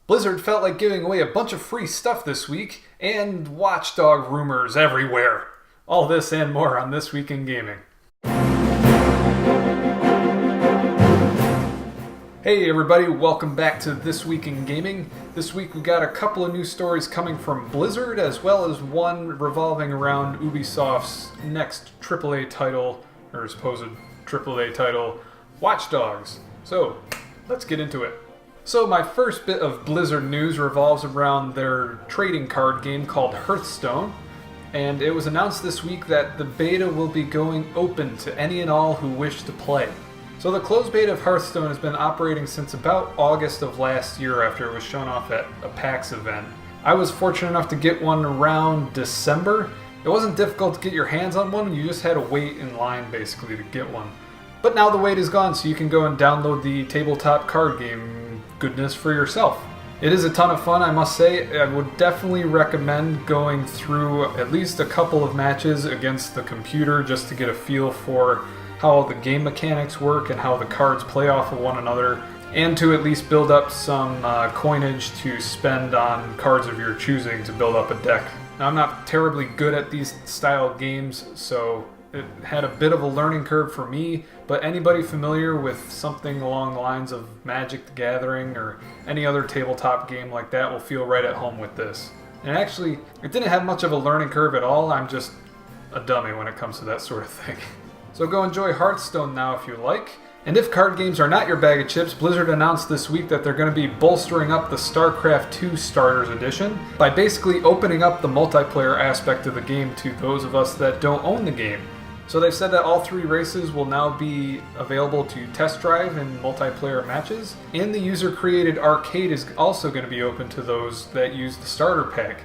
Blizzard felt like giving away a bunch of free stuff this week, and watchdog rumors everywhere. All this and more on This Week in Gaming. Hey everybody, welcome back to This Week in Gaming. This week we got a couple of news stories coming from Blizzard, as well as one revolving around Ubisoft's next AAA title, or supposed AAA title, Watch Dogs. So, let's get into it. So my first bit of Blizzard news revolves around their trading card game called Hearthstone, and it was announced this week that the beta will be going open to any and all who wish to play. So the closed beta of Hearthstone has been operating since about August of last year after it was shown off at a PAX event. I was fortunate enough to get one around December. It wasn't difficult to get your hands on one, you just had to wait in line basically to get one. But now the wait is gone, so you can go and download the tabletop card game goodness for yourself. It is a ton of fun, I must say. I would definitely recommend going through at least a couple of matches against the computer just to get a feel for how the game mechanics work and how the cards play off of one another, and to at least build up some coinage to spend on cards of your choosing to build up a deck. Now, I'm not terribly good at these style games, so it had a bit of a learning curve for me, but anybody familiar with something along the lines of Magic the Gathering or any other tabletop game like that will feel right at home with this. And actually, it didn't have much of a learning curve at all. I'm just a dummy when it comes to that sort of thing. So go enjoy Hearthstone now if you like. And if card games are not your bag of chips, Blizzard announced this week that they're going to be bolstering up the Starcraft II Starters Edition by basically opening up the multiplayer aspect of the game to those of us that don't own the game. So they've said that all three races will now be available to test drive in multiplayer matches, and the user-created arcade is also going to be open to those that use the starter pack.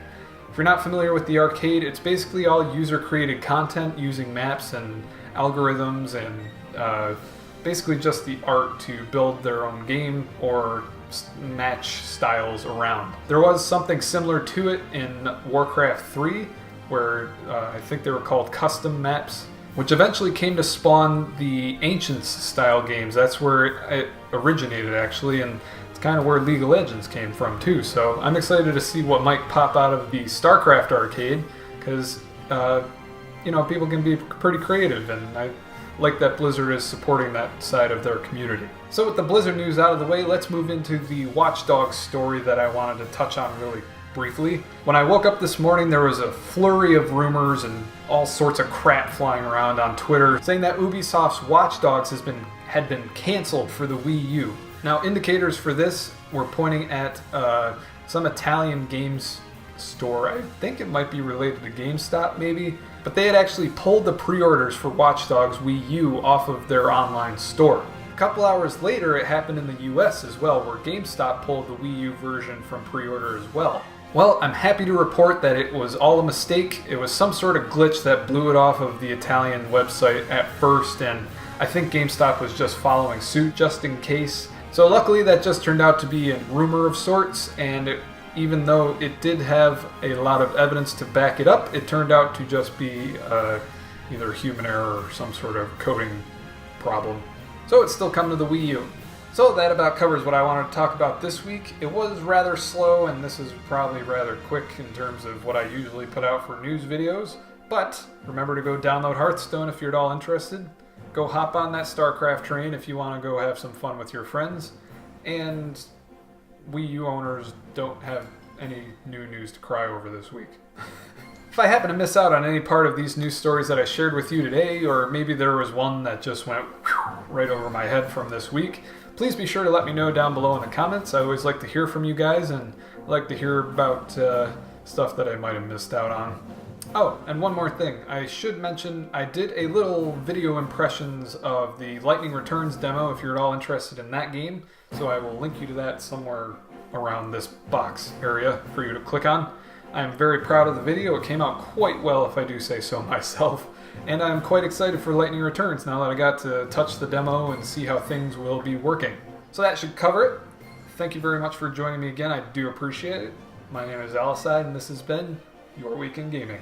If you're not familiar with the arcade, it's basically all user-created content using maps and algorithms and basically just the art to build their own game or match styles around. There was something similar to it in Warcraft 3, where I think they were called custom maps, which eventually came to spawn the Ancients style games. That's where it originated actually, and it's kind of where League of Legends came from too. So I'm excited to see what might pop out of the Starcraft arcade, because people can be pretty creative, and I like that Blizzard is supporting that side of their community. So with the Blizzard news out of the way, let's move into the Watch Dogs story that I wanted to touch on really briefly. When I woke up this morning, there was a flurry of rumors and all sorts of crap flying around on Twitter saying that Ubisoft's Watch Dogs had been canceled for the Wii U. Now, indicators for this were pointing at some Italian games store. I think it might be related to GameStop maybe, but they had actually pulled the pre-orders for Watch Dogs Wii U off of their online store. A couple hours later, it happened in the US as well, where GameStop pulled the Wii U version from pre-order as well. Well, I'm happy to report that it was all a mistake. It was some sort of glitch that blew it off of the Italian website at first, and I think GameStop was just following suit just in case. So luckily that just turned out to be a rumor of sorts, and even though it did have a lot of evidence to back it up, it turned out to just be either human error or some sort of coding problem. So it's still coming to the Wii U. So that about covers what I wanted to talk about this week. It was rather slow, and this is probably rather quick in terms of what I usually put out for news videos. But remember to go download Hearthstone if you're at all interested. Go hop on that Starcraft train if you want to go have some fun with your friends. And Wii U owners don't have any new news to cry over this week. If I happen to miss out on any part of these news stories that I shared with you today, or maybe there was one that just went right over my head from this week, please be sure to let me know down below in the comments. I always like to hear from you guys, and I like to hear about stuff that I might have missed out on. Oh, and one more thing. I should mention I did a little video impressions of the Lightning Returns demo if you're at all interested in that game, so I will link you to that somewhere around this box area for you to click on. I'm very proud of the video. It came out quite well, if I do say so myself. And I'm quite excited for Lightning Returns now that I got to touch the demo and see how things will be working. So that should cover it. Thank you very much for joining me again. I do appreciate it. My name is Ys, and this has been Your Week in Gaming.